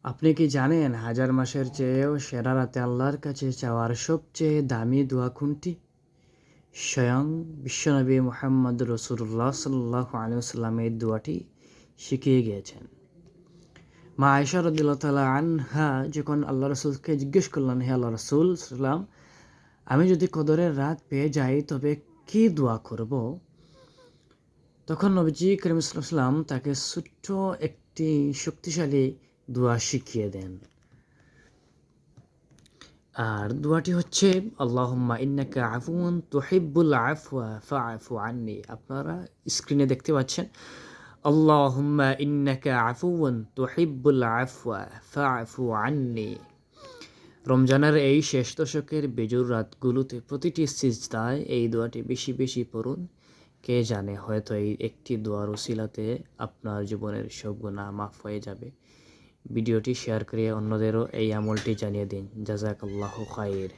আপনি কি জানেন হাজার মাসের চেয়েও সেরা রাতে আল্লাহর কাছে চাওয়ার সবচেয়ে দামি দোয়া কোনটি? স্বয়ং বিশ্বনবী মুহাম্মদ রাসূলুল্লাহ সাল্লাল্লাহু আলাইহি ওয়াসাল্লাম এই দোয়াটি শিখিয়ে গিয়েছেন। মা আয়েশা রাদিয়াল্লাহু তাআলা আনহা যখন আল্লাহ রাসূলকে জিজ্ঞেস করলেন, হে আল্লাহ রাসূল সাল্লাম, আমি যদি কদরের রাত পেয়ে যাই তবে কি দোয়া করব? তখন নবীজি করিম সাল্লাল্লাহু আলাইহি ওয়াসাল্লাম তাকে ছোট্ট একটি শক্তিশালী দোয়া শিখিয়ে দেন। আর দোয়াটি হচ্ছে আল্লাহুম্মা ইন্নাকা আফুউন তুহিব্বুল আফওয়া ফাআফু আন্নি। আপনারা স্ক্রিনে দেখতে পাচ্ছেন, আল্লাহুম্মা ইন্নাকা আফুউন তুহিব্বুল আফওয়া ফাআফু আন্নি। রমজানের এই শেষ দশকের বেজোর রাতগুলোতে প্রতিটি সিজদায় এই দোয়াটি বেশি বেশি পড়ুন। কে জানে, হয়তো এই একটি দোয়ার উসিলাতে আপনার জীবনের সব গুনাহ মাফ হয়ে যাবে। ভিডিওটি শেয়ার করে অন্যদেরও এই আমলটি জানিয়ে দিন। জাযাকাল্লাহু খাইর।